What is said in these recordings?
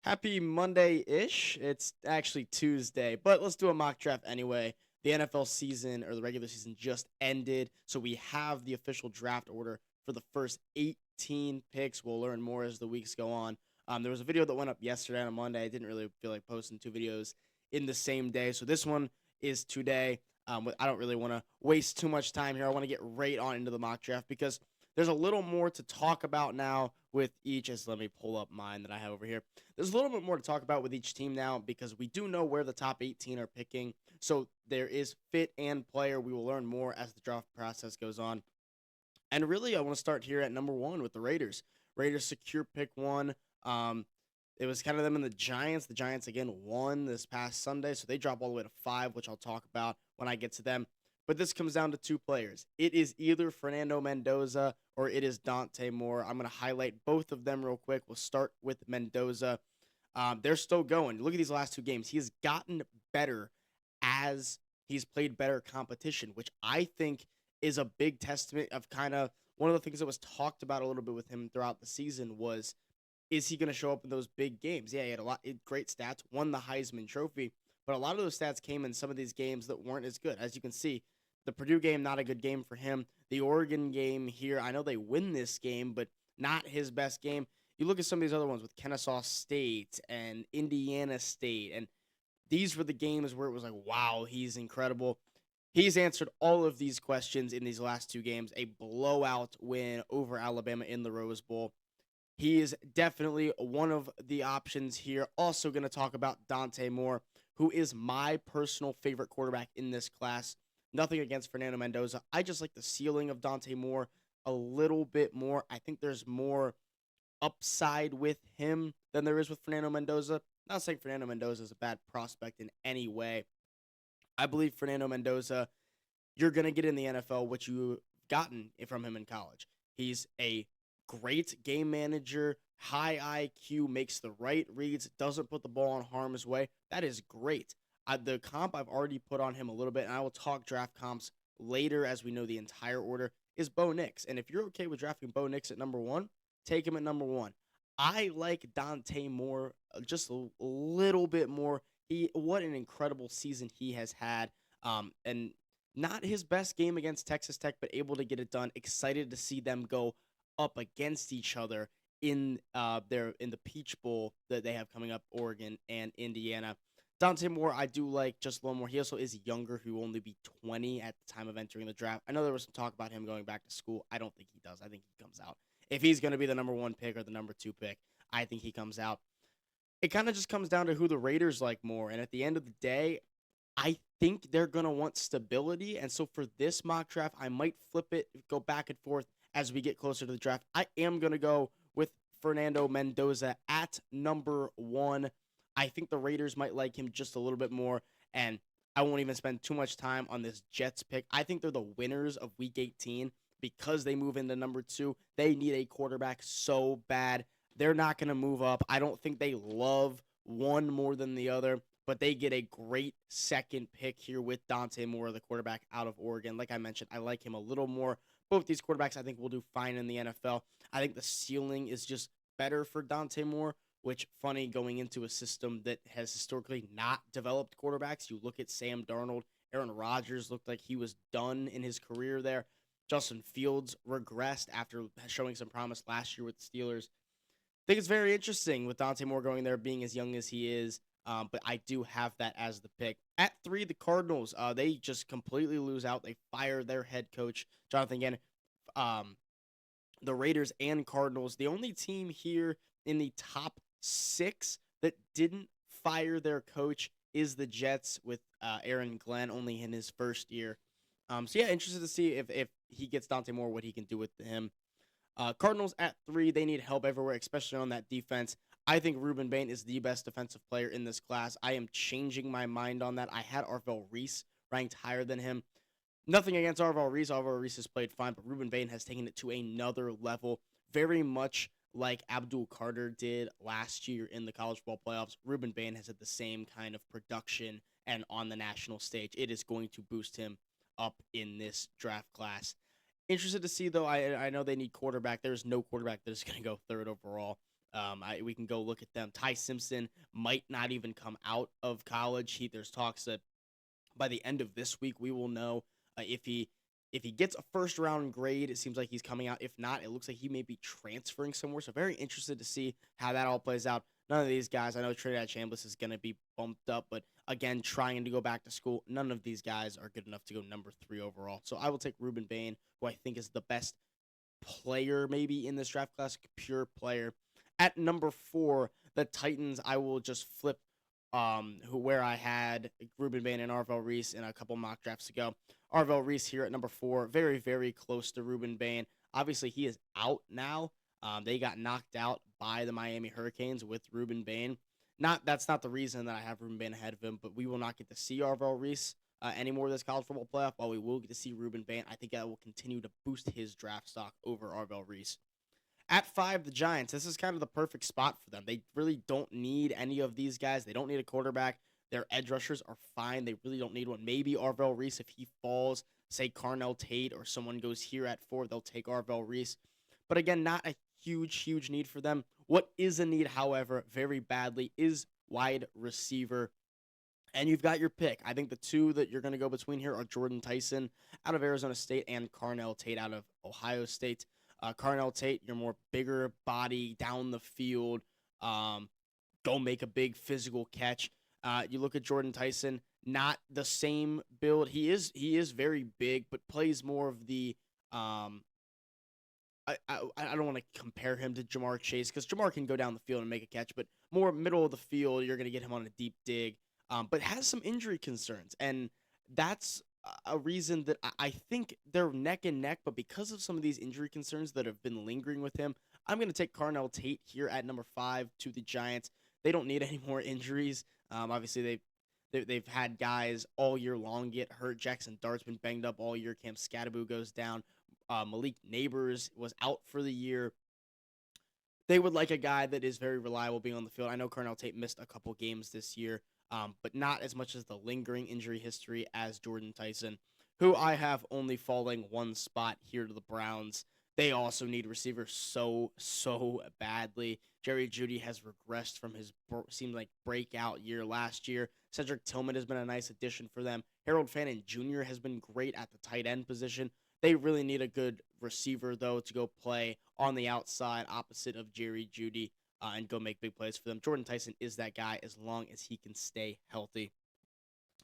Happy Monday-ish. It's actually Tuesday, but let's do a mock draft anyway. The NFL season or the regular season just ended, so we have the official draft order for the first 18 picks. We'll learn more as the weeks go on. There was a video that went up yesterday on Monday. I didn't really feel like posting two videos in the same day, so this one is today. I don't really want to waste too much time here. I want to get right on into the mock draft because there's a little more to talk about now with each. As let me pull up mine that I have over here. There's a little bit more to talk about with each team now because we do know where the top 18 are picking. So there is fit and player. We will learn more as the draft process goes on. And really, I want to start here at number one with the Raiders. Raiders secure pick one. Um, it was kind of them and the Giants. The Giants again won this past Sunday, so they drop all the way to five, which I'll talk about when I get to them. But this comes down to two players. It is either Fernando Mendoza or it is Dante Moore. I'm going to highlight both of them real quick. We'll start with Mendoza. They're still going. Look at these last two games. He has gotten better as he's played better competition, which I think is a big testament of kind of one of the things that was talked about a little bit with him throughout the season was, is he going to show up in those big games? Yeah, he had a lot great stats, won the Heisman Trophy, but a lot of those stats came in some of these games that weren't as good. As you can see, the Purdue game, not a good game for him. The Oregon game here, I know they win this game, but not his best game. You look at some of these other ones with Kennesaw State and Indiana State, and these were the games where it was like, wow, he's incredible. He's answered all of these questions in these last two games. A blowout win over Alabama in the Rose Bowl. He is definitely one of the options here. Also going to talk about Dante Moore, who is my personal favorite quarterback in this class. Nothing against Fernando Mendoza. I just like the ceiling of Dante Moore a little bit more. I think there's more upside with him than there is with Fernando Mendoza. Not saying Fernando Mendoza is a bad prospect in any way. I believe Fernando Mendoza, you're going to get in the NFL what you've gotten from him in college. He's a great game manager, high IQ, makes the right reads, doesn't put the ball in harm's way. That is great. The comp I've already put on him a little bit, and I will talk draft comps later as we know the entire order, is Bo Nix. And if you're okay with drafting Bo Nix at number one, take him at number one. I like Dante Moore just a little bit more. What an incredible season he has had. And not his best game against Texas Tech, but able to get it done. Excited to see them go up against each other in the Peach Bowl that they have coming up, Oregon and Indiana. Dante Moore, I do like just a little more. He also is younger. He will only be 20 at the time of entering the draft. I know there was some talk about him going back to school. I don't think he does. I think he comes out. If he's going to be the number one pick or the number two pick, I think he comes out. It kind of just comes down to who the Raiders like more. And at the end of the day, I think they're going to want stability. And so for this mock draft, I might flip it, go back and forth as we get closer to the draft. I am going to go with Fernando Mendoza at number one. I think the Raiders might like him just a little bit more. And I won't even spend too much time on this Jets pick. I think they're the winners of week 18 because they move into number two. They need a quarterback so bad. They're not going to move up. I don't think they love one more than the other, but they get a great second pick here with Dante Moore, the quarterback out of Oregon. Like I mentioned, I like him a little more. Both these quarterbacks I think will do fine in the NFL. I think the ceiling is just better for Dante Moore, which funny going into a system that has historically not developed quarterbacks. You look at Sam Darnold, Aaron Rodgers looked like he was done in his career there. Justin Fields regressed after showing some promise last year with the Steelers. Think it's very interesting with Dante Moore going there, being as young as he is. But I do have that as the pick. At three, the Cardinals. They just completely lose out. They fire their head coach, Jonathan Gannon. Um, the Raiders and Cardinals, the only team here in the top six that didn't fire their coach is the Jets with Aaron Glenn only in his first year. So yeah, interested to see if he gets Dante Moore, what he can do with him. Cardinals at three, they need help everywhere, especially on that defense. I think Ruben Bain is the best defensive player in this class. I am changing my mind on that. I had Arvell Reese ranked higher than him. Nothing against Arvell Reese. Arvell Reese has played fine, but Ruben Bain has taken it to another level, very much like Abdul Carter did last year in the college football playoffs. Ruben Bain has had the same kind of production and on the national stage. It is going to boost him up in this draft class. Interested to see, though, I know they need quarterback. There's no quarterback that is going to go third overall. We can go look at them. Ty Simpson might not even come out of college. There's talks that by the end of this week we will know if he gets a first round grade. It seems like he's coming out. If not, it looks like he may be transferring somewhere. So very interested to see how that all plays out. None of these guys, I know Trinidad Chambliss is going to be bumped up, but again, trying to go back to school, none of these guys are good enough to go number 3 overall. So I will take Ruben Bain, who I think is the best player maybe in this draft class, pure player. At number 4, the Titans, I will just flip where I had Ruben Bain and Arvell Reese in a couple mock drafts ago. Arvell Reese here at number 4, very, very close to Ruben Bain. Obviously, he is out now. They got knocked out by the Miami Hurricanes with Ruben Bain. That's not the reason that I have Ruben Bain ahead of him, but we will not get to see Arvell Reese anymore this college football playoff. While we will get to see Ruben Bain, I think that will continue to boost his draft stock over Arvell Reese. At 5, the Giants. This is kind of the perfect spot for them. They really don't need any of these guys. They don't need a quarterback. Their edge rushers are fine. They really don't need one. Maybe Arvell Reese, if he falls, say Carnell Tate or someone goes here at 4, they'll take Arvell Reese. But again, not a huge need for them. What is a need, however, very badly, is wide receiver. And you've got your pick. I think the 2 that you're going to go between here are Jordan Tyson out of Arizona State and Carnell Tate out of Ohio State. Carnell Tate, your more bigger body down the field, go make a big physical catch. You look at Jordan Tyson, not the same build. He is very big, but plays more of the I don't want to compare him to Jamar Chase because Jamar can go down the field and make a catch, but more middle of the field, you're going to get him on a deep dig, but has some injury concerns. And that's a reason that I think they're neck and neck, but because of some of these injury concerns that have been lingering with him, I'm going to take Carnell Tate here at number 5 to the Giants. They don't need any more injuries. Obviously, they've had guys all year long get hurt. Jackson Dart's been banged up all year. Cam Scattaboo goes down. Malik Neighbors was out for the year. They would like a guy that is very reliable being on the field. I know Carnell Tate missed a couple games this year, but not as much as the lingering injury history as Jordan Tyson, who I have only falling one spot here to the Browns. They also need receivers so badly. Jerry Jeudy has regressed from his seemed like breakout year last year. Cedric Tillman has been a nice addition for them. Harold Fannin Jr. has been great at the tight end position. They really need a good receiver, though, to go play on the outside opposite of Jerry Jeudy and go make big plays for them. Jordan Tyson is that guy as long as he can stay healthy.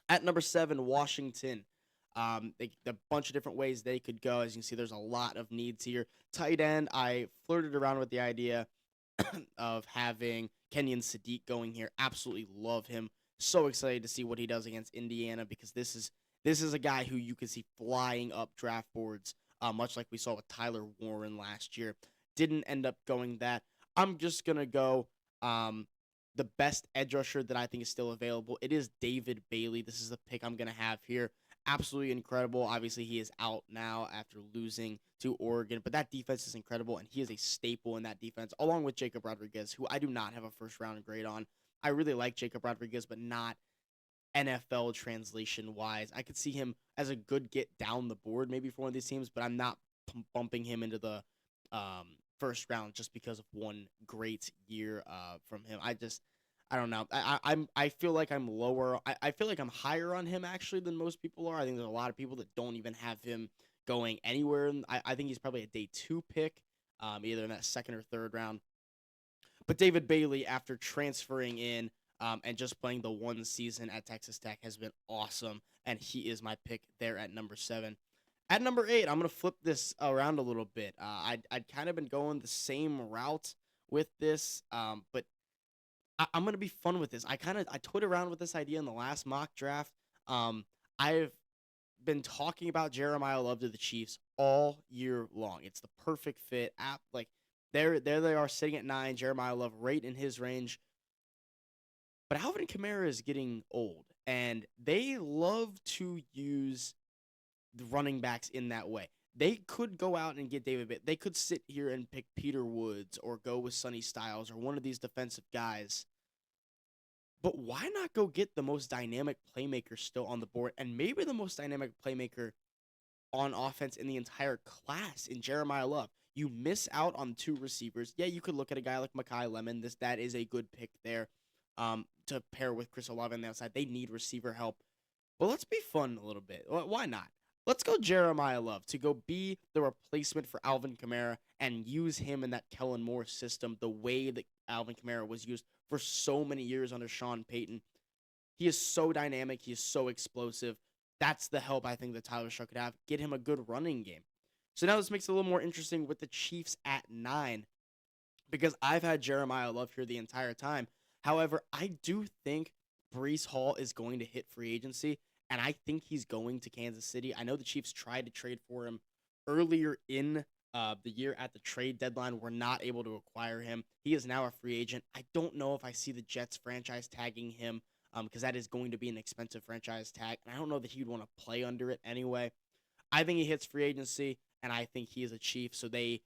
At number 7, Washington. A bunch of different ways they could go. As you can see, there's a lot of needs here. Tight end, I flirted around with the idea of having Kenyon Sadiq going here. Absolutely love him. So excited to see what he does against Indiana because this is a guy who you can see flying up draft boards, much like we saw with Tyler Warren last year. Didn't end up going that. I'm just going to go the best edge rusher that I think is still available. It is David Bailey. This is the pick I'm going to have here. Absolutely incredible. Obviously, he is out now after losing to Oregon, but that defense is incredible, and he is a staple in that defense, along with Jacob Rodriguez, who I do not have a first-round grade on. I really like Jacob Rodriguez, but not NFL translation-wise. I could see him as a good get down the board maybe for one of these teams, but I'm not bumping him into the first round just because of one great year from him. I don't know. I feel like I'm lower. I feel like I'm higher on him actually than most people are. I think there's a lot of people that don't even have him going anywhere. I think he's probably a day 2 pick, either in that second or third round. But David Bailey, after transferring in and just playing the one season at Texas Tech, has been awesome, and he is my pick there at number 7. At number 8, I'm going to flip this around a little bit. I'd kind of been going the same route with this, but I'm going to be fun with this. I toyed around with this idea in the last mock draft. I've been talking about Jeremiah Love to the Chiefs all year long. It's the perfect fit. There they are sitting at 9. Jeremiah Love right in his range. But Alvin Kamara is getting old, and they love to use the running backs in that way. They could go out and get David They could sit here and pick Peter Woods or go with Sonny Styles or one of these defensive guys. But why not go get the most dynamic playmaker still on the board and maybe the most dynamic playmaker on offense in the entire class in Jeremiah Love? You miss out on two receivers. Yeah, you could look at a guy like Mekhi Lemon. That is a good pick there to pair with Chris Olave on the outside. They need receiver help. But let's be fun a little bit. Why not? Let's go Jeremiah Love to go be the replacement for Alvin Kamara and use him in that Kellen Moore system the way that Alvin Kamara was used for so many years under Sean Payton. He is so dynamic. He is so explosive. That's the help I think that Tyler Shough could have. Get him a good running game. So now this makes it a little more interesting with the Chiefs at 9 because I've had Jeremiah Love here the entire time. However, I do think Breece Hall is going to hit free agency, and I think he's going to Kansas City. I know the Chiefs tried to trade for him earlier in the year at the trade deadline. We're not able to acquire him. He is now a free agent. I don't know if I see the Jets franchise tagging him because that is going to be an expensive franchise tag, and I don't know that he'd want to play under it anyway. I think he hits free agency, and I think he is a Chief, so they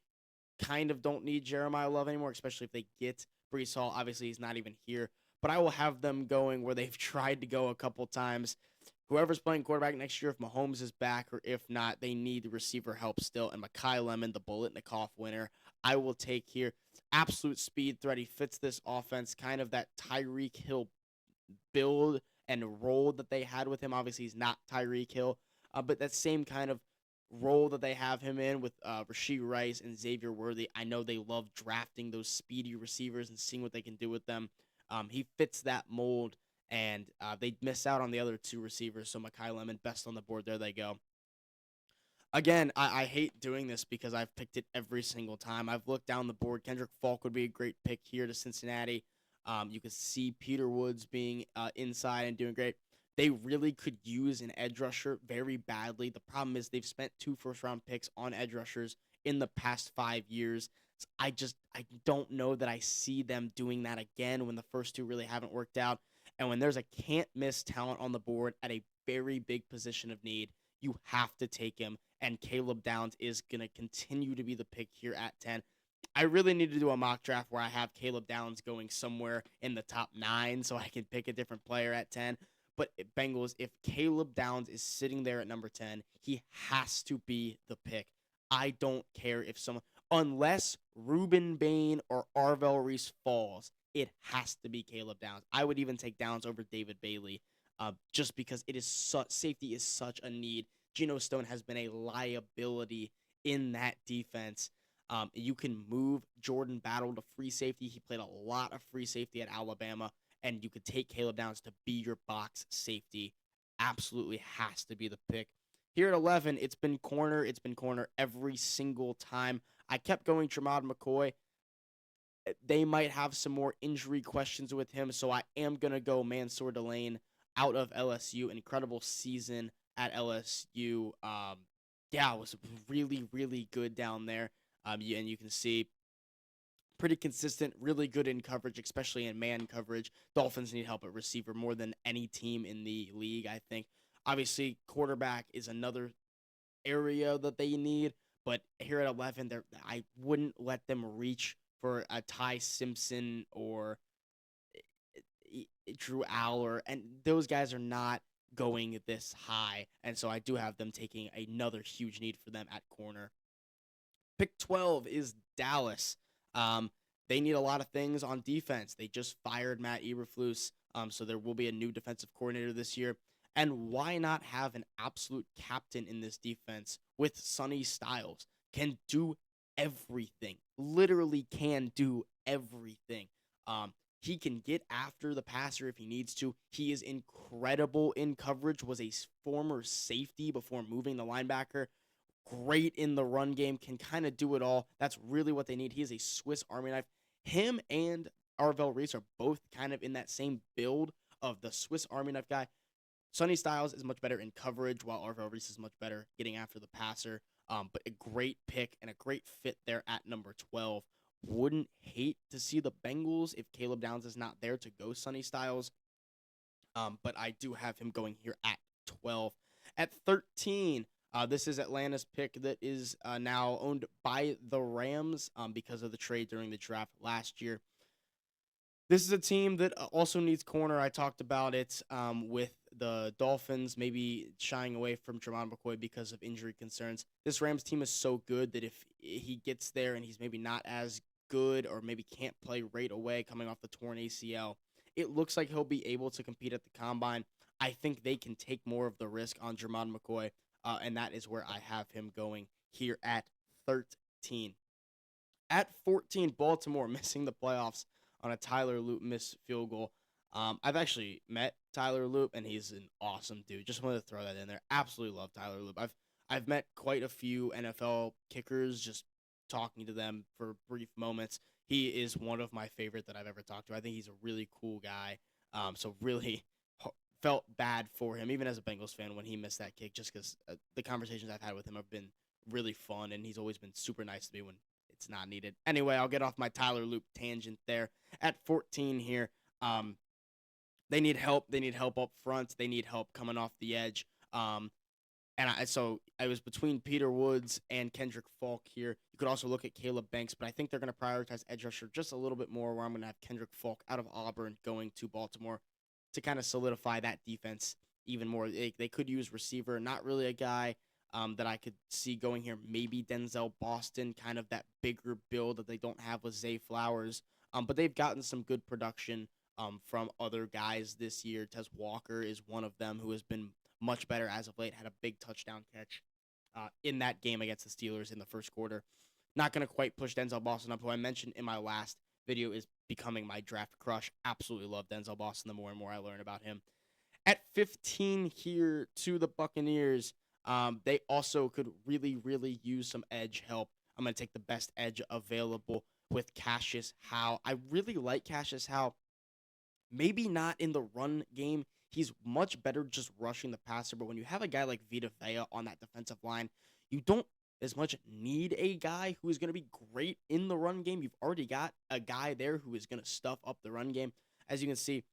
kind of don't need Jeremiah Love anymore, especially if they get Breece Hall. Obviously, he's not even here, but I will have them going where they've tried to go a couple times. Whoever's playing quarterback next year, if Mahomes is back or if not, they need receiver help still. And Mekhi Lemon, the Bulletnikoff winner, I will take here. Absolute speed threat. He fits this offense, kind of that Tyreek Hill build and role that they had with him. Obviously, he's not Tyreek Hill, but that same kind of role that they have him in with Rashee Rice and Xavier Worthy. I know they love drafting those speedy receivers and seeing what they can do with them. He fits that mold, and they miss out on the other two receivers. So Mekhi Lemon, best on the board. There they go. Again, I hate doing this because I've picked it every single time. I've looked down the board. Kendrick Falk would be a great pick here to Cincinnati. You can see Peter Woods being inside and doing great. They really could use an edge rusher very badly. The problem is they've spent 2 first-round picks on edge rushers in the past 5 years. So I don't know that I see them doing that again when the first two really haven't worked out. And when there's a can't-miss talent on the board at a very big position of need, you have to take him. And Caleb Downs is going to continue to be the pick here at 10. I really need to do a mock draft where I have Caleb Downs going somewhere in the top 9 so I can pick a different player at 10. But Bengals, if Caleb Downs is sitting there at number 10, he has to be the pick. I don't care if someone, unless Ruben Bain or Arvell Reese falls, it has to be Caleb Downs. I would even take Downs over David Bailey, just because safety is such a need. Geno Stone has been a liability in that defense. You can move Jordan Battle to free safety. He played a lot of free safety at Alabama, and you could take Caleb Downs to be your box safety. Absolutely has to be the pick. Here at 11, it's been corner. It's been corner every single time. I kept going Tremont McCoy. They might have some more injury questions with him, so I am going to go Mansour Delane out of LSU. Incredible season at LSU. Yeah, it was really, really good down there. And you can see pretty consistent, really good in coverage, especially in man coverage. Dolphins need help at receiver more than any team in the league, I think. Obviously, quarterback is another area that they need, but here at 11, I wouldn't let them reach for a Ty Simpson or Drew Aller, and those guys are not going this high, and so I do have them taking another huge need for them at corner. Pick 12 is Dallas. They need a lot of things on defense. They just fired Matt Eberflus, so there will be a new defensive coordinator this year. And why not have an absolute captain in this defense with Sonny Styles? Can do everything. Literally can do everything. He can get after the passer if he needs to. He is incredible in coverage, was a former safety before moving the linebacker. Great in the run game, can kind of do it all. That's really what they need. He is a Swiss Army knife. Him and Arvell Reese are both kind of in that same build of the Swiss Army knife guy. Sonny Styles is much better in coverage, while Arvell Reese is much better getting after the passer. But a great pick and a great fit there at number 12. Wouldn't hate to see the Bengals, if Caleb Downs is not there, to go Sonny Styles. But I do have him going here at 12. At 13, this is Atlanta's pick that is now owned by the Rams because of the trade during the draft last year. This is a team that also needs corner. I talked about it with the Dolphins, maybe shying away from Jermon McCoy because of injury concerns. This Rams team is so good that if he gets there and he's maybe not as good or maybe can't play right away coming off the torn ACL, it looks like he'll be able to compete at the combine. I think they can take more of the risk on Jermon McCoy, and that is where I have him going here at 13. At 14, Baltimore missing the playoffs on a Tyler Loop missed field goal. I've actually met Tyler Loop, and he's an awesome dude. Just wanted to throw that in there. Absolutely love Tyler Loop. I've met quite a few NFL kickers, just talking to them for brief moments. He is one of my favorite that I've ever talked to. I think he's a really cool guy. So really felt bad for him, even as a Bengals fan, when he missed that kick, just because the conversations I've had with him have been really fun, and he's always been super nice to me when it's not needed. Anyway, I'll get off my Tyler Loop tangent there. At 14 here, they need help. They need help up front. They need help coming off the edge. So I was between Peter Woods and Kendrick Falk here. You could also look at Caleb Banks, but I think they're going to prioritize edge rusher just a little bit more, where I'm going to have Kendrick Falk out of Auburn going to Baltimore to kind of solidify that defense even more. They could use receiver, not really a guy that I could see going here. Maybe Denzel Boston, kind of that bigger build that they don't have with Zay Flowers. But they've gotten some good production from other guys this year. Tez Walker is one of them who has been much better as of late, had a big touchdown catch in that game against the Steelers in the first quarter. Not going to quite push Denzel Boston up, who I mentioned in my last video is becoming my draft crush. Absolutely love Denzel Boston the more and more I learn about him. At 15 here to the Buccaneers, they also could really, really use some edge help. I'm going to take the best edge available with Cassius Howe. I really like Cassius Howe. Maybe not in the run game. He's much better just rushing the passer. But when you have a guy like Vita Vea on that defensive line, you don't as much need a guy who is going to be great in the run game. You've already got a guy there who is going to stuff up the run game. As you can see,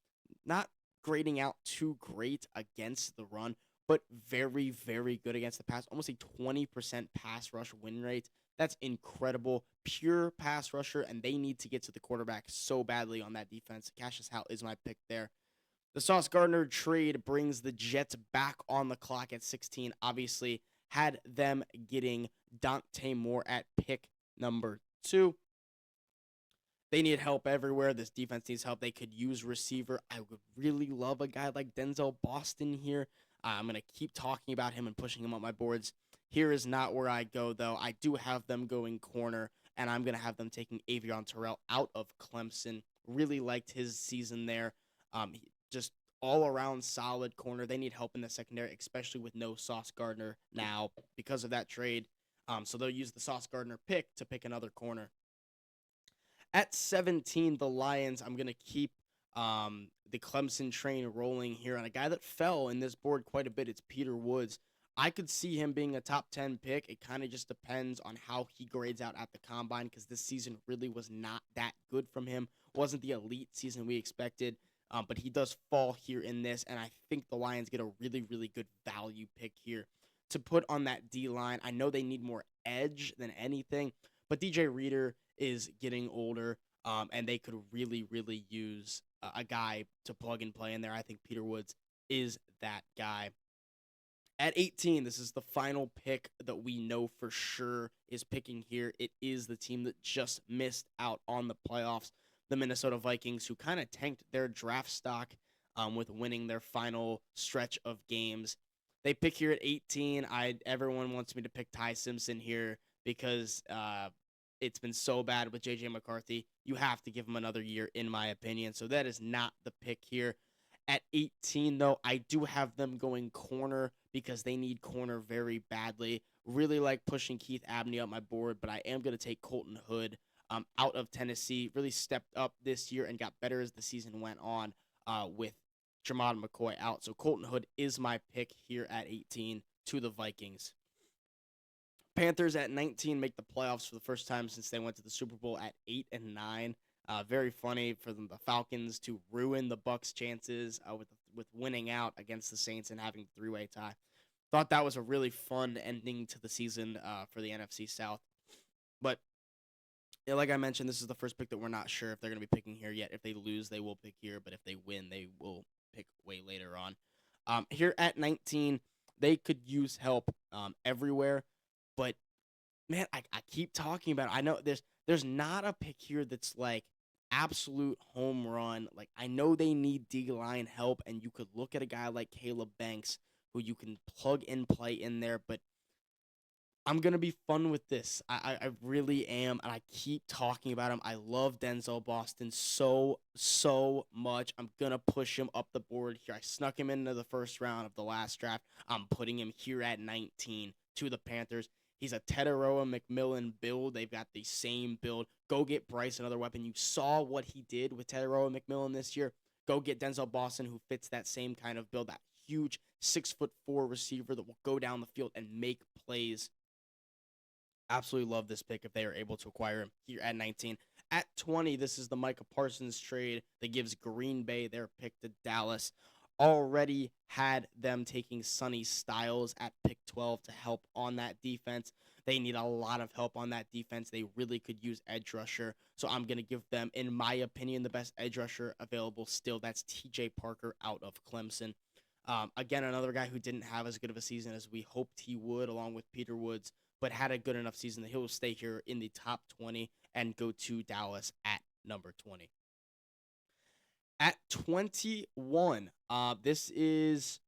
not grading out too great against the run, but very, very good against the pass. Almost a 20% pass rush win rate. That's incredible. Pure pass rusher, and they need to get to the quarterback so badly on that defense. Cassius Howe is my pick there. The Sauce Gardner trade brings the Jets back on the clock at 16. Obviously, had them getting Dante Moore at pick number 2. They need help everywhere. This defense needs help. They could use receiver. I would really love a guy like Denzel Boston here. I'm going to keep talking about him and pushing him up my boards. Here is not where I go, though. I do have them going corner, and I'm going to have them taking Avion Terrell out of Clemson. Really liked his season there. Just all-around solid corner. They need help in the secondary, especially with no Sauce Gardner now because of that trade. So they'll use the Sauce Gardner pick to pick another corner. At 17, the Lions, I'm going to keep the Clemson train rolling here on a guy that fell in this board quite a bit. It's Peter Woods. I could see him being a top 10 pick. It kind of just depends on how he grades out at the combine, because this season really was not that good from him. Wasn't the elite season we expected, but he does fall here in this, and I think the Lions get a really, really good value pick here to put on that D-line. I know they need more edge than anything, but DJ Reader is getting older, and they could really, really use a guy to plug and play in there. I think Peter Woods is that guy. At 18, this is the final pick that we know for sure is picking here. It is the team that just missed out on the playoffs, the Minnesota Vikings, who kind of tanked their draft stock with winning their final stretch of games. They pick here at 18. Everyone wants me to pick Ty Simpson here because it's been so bad with J.J. McCarthy. You have to give him another year, in my opinion. So that is not the pick here. At 18, though, I do have them going corner because they need corner very badly. Really like pushing Keith Abney up my board, but I am going to take Colton Hood out of Tennessee. Really stepped up this year and got better as the season went on with Jermon McCoy out. So Colton Hood is my pick here at 18 to the Vikings. Panthers at 19 make the playoffs for the first time since they went to the Super Bowl at 8 and 9. Very funny for the Falcons to ruin the Bucs' chances with winning out against the Saints and having a 3-way tie. Thought that was a really fun ending to the season for the NFC South. But Yeah, like I mentioned, this is the first pick that we're not sure if they're going to be picking here yet. If they lose, they will pick here, but if they win, they will pick way later on. Here at 19, they could use help everywhere, but man, I keep talking about it. I know there's not a pick here that's like absolute home run. Like I know they need D line help, and you could look at a guy like Caleb Banks who you can plug and play in there, but I'm gonna be fun with this. I really am, and I keep talking about him. I love Denzel Boston so much. I'm gonna push him up the board here. I snuck him into the first round of the last draft. I'm putting him here at 19 to the Panthers. He's a Tetaroa McMillan build. They've got the same build. Go get Bryce another weapon. You saw what he did with Tetaroa McMillan this year. Go get Denzel Boston, who fits that same kind of build. That huge 6'4" receiver that will go down the field and make plays. Absolutely love this pick if they are able to acquire him here at 19. At 20, this is the Micah Parsons trade that gives Green Bay their pick to Dallas. Already had them taking Sonny Styles at pick 12 to help on that defense. They need a lot of help on that defense. They really could use edge rusher. So I'm going to give them, in my opinion, the best edge rusher available still. That's TJ Parker out of Clemson. Again, another guy who didn't have as good of a season as we hoped he would, along with Peter Woods, but had a good enough season that he'll stay here in the top 20 and go to Dallas at number 20. At 21, this is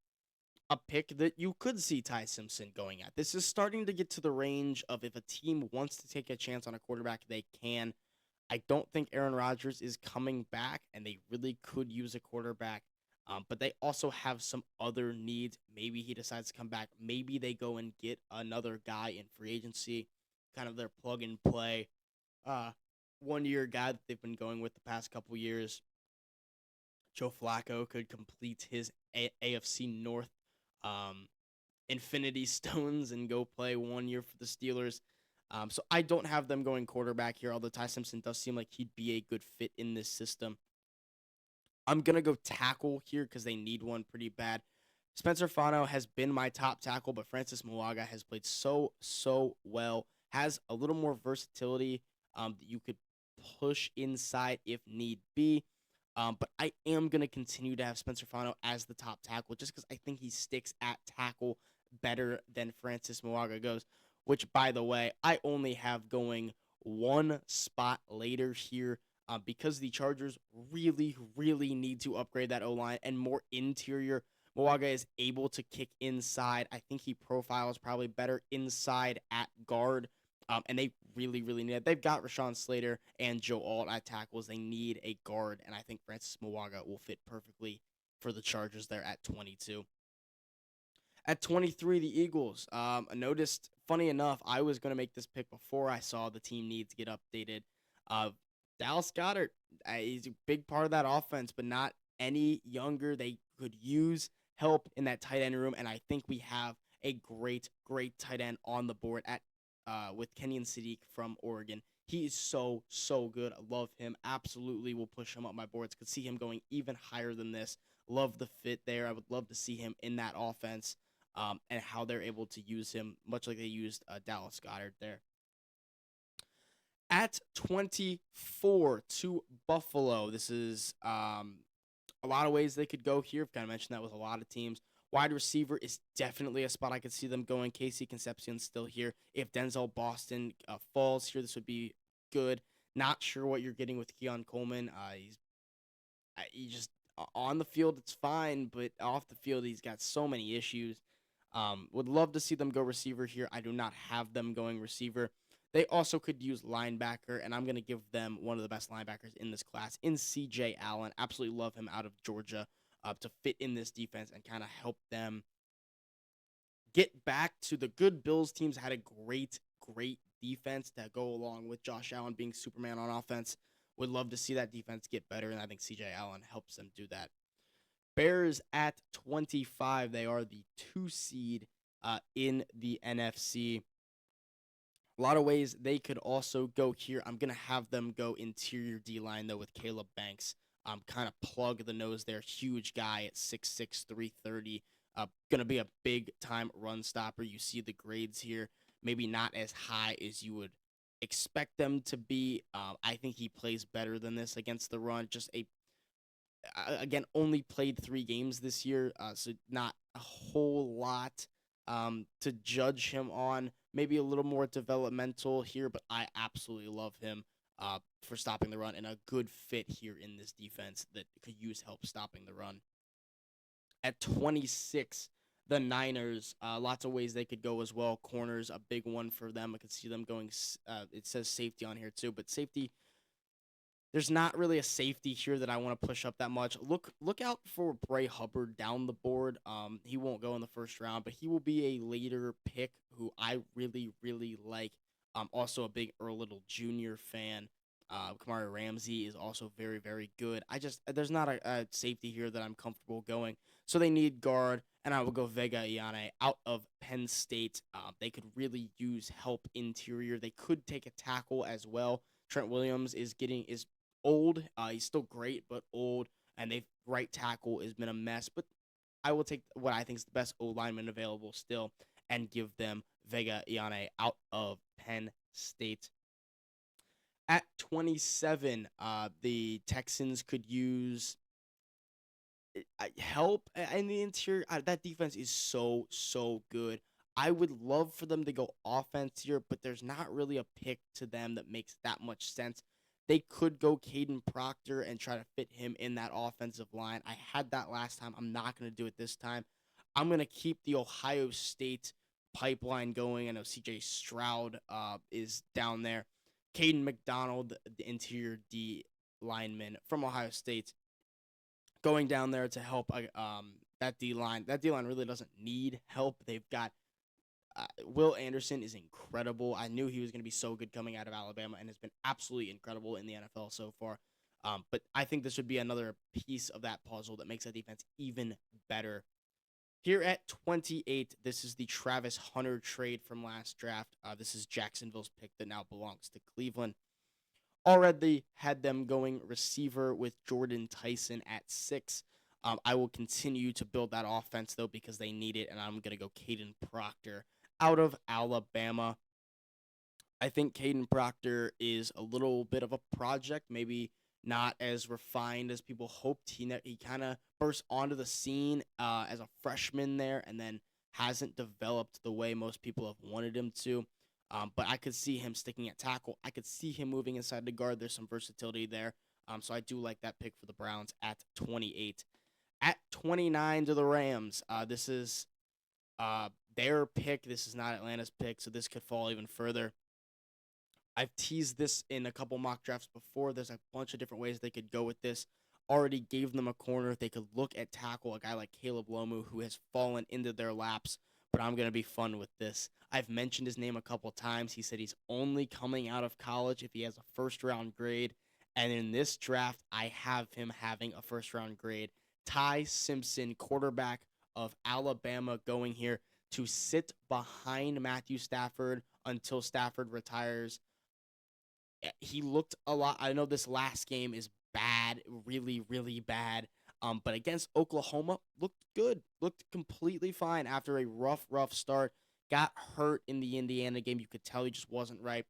a pick that you could see Ty Simpson going at. This is starting to get to the range of if a team wants to take a chance on a quarterback, they can. I don't think Aaron Rodgers is coming back, and they really could use a quarterback. But they also have some other needs. Maybe he decides to come back. Maybe they go and get another guy in free agency, kind of their plug and play, uh, 1 year guy that they've been going with the past couple years. Joe Flacco could complete his AFC North um, Infinity Stones and go play 1 year for the Steelers. So I don't have them going quarterback here, although Ty Simpson does seem like he'd be a good fit in this system. I'm going to go tackle here because they need one pretty bad. Spencer Fano has been my top tackle, but Francis Muaga has played so well. Has a little more versatility that you could push inside if need be. But I am going to continue to have Spencer Fano as the top tackle just because I think he sticks at tackle better than Francis Muaga goes, which, by the way, I only have going one spot later here because the Chargers really need to upgrade that O-line and more interior. Moaga is able to kick inside. I think he profiles probably better inside at guard. And they really need it. They've got Rashawn Slater and Joe Alt at tackles. They need a guard, and I think Francis Moaga will fit perfectly for the Chargers there at 22. At 23, the Eagles. I noticed, funny enough, I was going to make this pick before I saw the team needs get updated. Uh, Dallas Goedert, he's a big part of that offense, but not any younger. They could use help in that tight end room, and I think we have a great tight end on the board at with Kenyon Sadiq from Oregon. He is so good. I love him. Absolutely will push him up my boards. Could see him going even higher than this. Love the fit there. I would love to see him in that offense and how they're able to use him, much like they used Dallas Goedert there. At 24 to Buffalo, this is a lot of ways they could go here. I've kind of mentioned that with a lot of teams. Wide receiver is definitely a spot I could see them going. Casey Concepcion's still here. If Denzel Boston falls here, this would be good. Not sure what you're getting with Keon Coleman. He just on the field it's fine, but off the field he's got so many issues. Would love to see them go receiver here. I do not have them going receiver. They also could use linebacker, and I'm going to give them one of the best linebackers in this class in C.J. Allen. Absolutely love him out of Georgia to fit in this defense and kind of help them get back to the good Bills teams had a great defense to go along with Josh Allen being Superman on offense. Would love to see that defense get better, and I think C.J. Allen helps them do that. Bears at 25. They are the 2 seed in the NFC. A lot of ways they could also go here. I'm going to have them go interior D-line, though, with Caleb Banks. Kind of plug the nose there. Huge guy at 6'6", 330. Going to be a big-time run stopper. You see the grades here. Maybe not as high as you would expect them to be. I think he plays better than this against the run. Just again, only played 3 games this year, so not a whole lot to judge him on. Maybe a little more developmental here, but I absolutely love him for stopping the run and a good fit here in this defense that could use help stopping the run. At 26, the Niners, lots of ways they could go as well. Corners, a big one for them. I could see them going. It says safety on here too, but safety, there's not really a safety here that I want to push up that much. Look out for Bray Hubbard down the board. He won't go in the first round, but he will be a later pick who I really really like. Also a big Earl Little Jr. fan. Kamari Ramsey is also very very good. There's not a safety here that I'm comfortable going. So they need guard, and I will go Vega Iane out of Penn State. They could really use help interior. They could take a tackle as well. Trent Williams is old. He's still great, but old. And they right tackle has been a mess. But I will take what I think is the best O lineman available still and give them Vega Iane out of Penn State. At 27, the Texans could use help in the interior. That defense is so good. I would love for them to go offense here, but there's not really a pick to them that makes that much sense. They could go Caden Proctor and try to fit him in that offensive line. I had that last time. I'm not going to do it this time. I'm going to keep the Ohio State pipeline going. I know CJ Stroud is down there. Caden McDonald, the interior D lineman from Ohio State, going down there to help that D line. That D line really doesn't need help. They've got Will Anderson is incredible. I knew he was going to be so good coming out of Alabama and has been absolutely incredible in the NFL so far. But I think this would be another piece of that puzzle that makes that defense even better. Here at 28, this is the Travis Hunter trade from last draft. This is Jacksonville's pick that now belongs to Cleveland. Already had them going receiver with Jordan Tyson at 6. I will continue to build that offense, though, because they need it, and I'm going to go Caden Proctor out of Alabama. I think Caden Proctor is a little bit of a project, maybe not as refined as people hoped. He kind of burst onto the scene as a freshman there and then hasn't developed the way most people have wanted him to. But I could see him sticking at tackle. I could see him moving inside the guard. There's some versatility there. So I do like that pick for the Browns at 28. At 29 to the Rams. This is their pick. This is not Atlanta's pick, so this could fall even further. I've teased this in a couple mock drafts before. There's a bunch of different ways they could go with this. Already gave them a corner. They could look at tackle, a guy like Caleb Lomu, who has fallen into their laps, but I'm going to be fun with this. I've mentioned his name a couple times. He said he's only coming out of college if he has a first-round grade, and in this draft, I have him having a first-round grade. Ty Simpson, quarterback of Alabama, going here to sit behind Matthew Stafford until Stafford retires. He looked a lot. I know this last game is bad, really, really bad. But against Oklahoma, looked good, looked completely fine after a rough start. Got hurt in the Indiana game. You could tell he just wasn't right.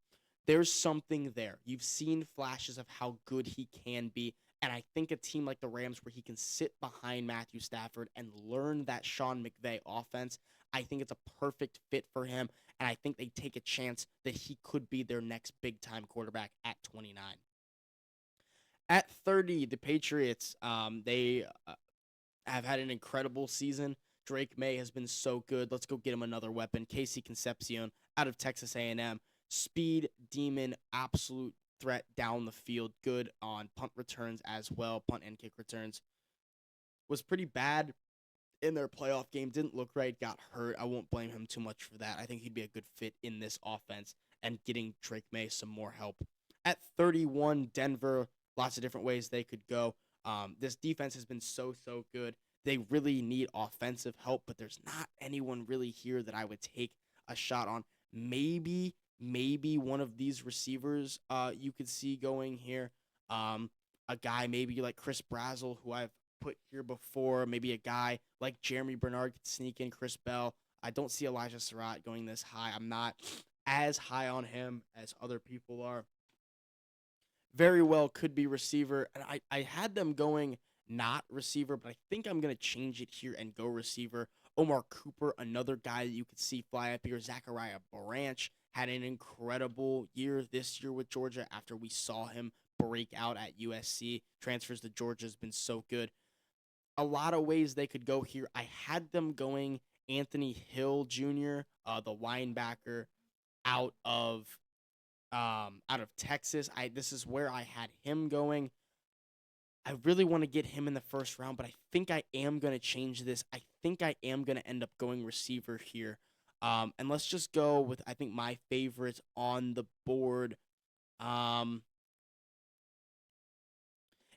There's something there. You've seen flashes of how good he can be. And I think a team like the Rams, where he can sit behind Matthew Stafford and learn that Sean McVay offense, I think it's a perfect fit for him. And I think they take a chance that he could be their next big-time quarterback at 29. At 30, the Patriots, they have had an incredible season. Drake May has been so good. Let's go get him another weapon. Casey Concepcion out of Texas A&M. Speed demon, absolute threat down the field. Good on punt returns as well. Punt and kick returns. Was pretty bad in their playoff game. Didn't look right. Got hurt. I won't blame him too much for that. I think he'd be a good fit in this offense and getting Drake May some more help. At 31, Denver, lots of different ways they could go. This defense has been so good. They really need offensive help, but there's not anyone really here that I would take a shot on. Maybe one of these receivers you could see going here. A guy maybe like Chris Brazzell, who I've put here before. Maybe a guy like Jeremy Bernard could sneak in. Chris Bell. I don't see Elijah Surratt going this high. I'm not as high on him as other people are. Very well could be receiver. And I had them going not receiver, but I think I'm going to change it here and go receiver. Omar Cooper, another guy that you could see fly up here. Zachariah Branch had an incredible year this year with Georgia after we saw him break out at USC. Transfers to Georgia has been so good. A lot of ways they could go here. I had them going Anthony Hill Jr., the linebacker out of Texas. This is where I had him going. I really want to get him in the first round, but I think I am going to change this. I think I am going to end up going receiver here. And let's just go with, I think, my favorites on the board.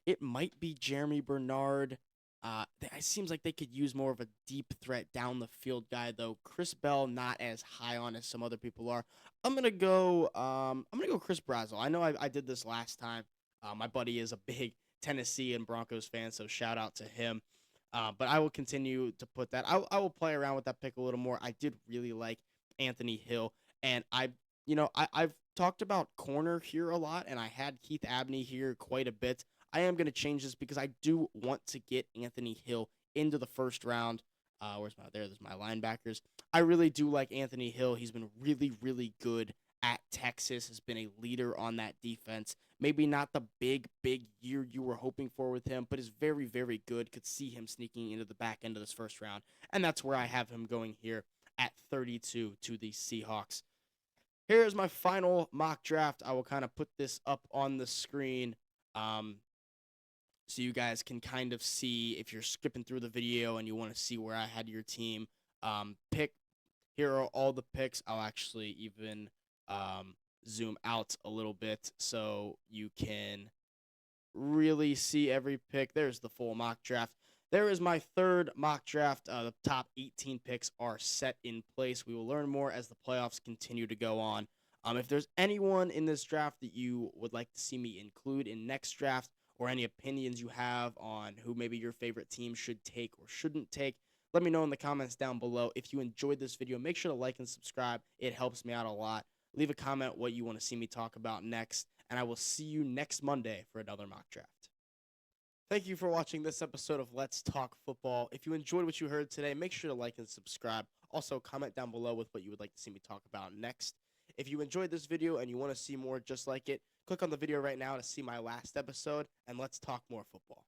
It might be Jeremy Bernard. It seems like they could use more of a deep threat down the field guy, though. Chris Bell not as high on as some other people are. I'm gonna go. I'm gonna go Chris Brazel. I know I did this last time. My buddy is a big Tennessee and Broncos fan, so shout out to him. But I will continue to put that. I will play around with that pick a little more. I did really like Anthony Hill, and I've talked about corner here a lot, and I had Keith Abney here quite a bit. I am going to change this because I do want to get Anthony Hill into the first round. There's my linebackers. I really do like Anthony Hill. He's been really, really good at Texas, has been a leader on that defense. Maybe not the big year you were hoping for with him, but is very, very good. Could see him sneaking into the back end of this first round. And that's where I have him going here at 32 to the Seahawks. Here's my final mock draft. I will kind of put this up on the screen. So you guys can kind of see if you're skipping through the video and you want to see where I had your team pick. Here are all the picks. I'll actually even zoom out a little bit so you can really see every pick. There's the full mock draft. There is my third mock draft. The top 18 picks are set in place. We will learn more as the playoffs continue to go on. If there's anyone in this draft that you would like to see me include in next draft, or any opinions you have on who maybe your favorite team should take or shouldn't take, let me know in the comments down below. If you enjoyed this video, make sure to like and subscribe. It helps me out a lot. Leave a comment what you want to see me talk about next, and I will see you next Monday for another mock draft. Thank you for watching this episode of Let's Talk Football. If you enjoyed what you heard today, make sure to like and subscribe. Also, comment down below with what you would like to see me talk about next. If you enjoyed this video and you want to see more just like it, click on the video right now to see my last episode, and let's talk more football.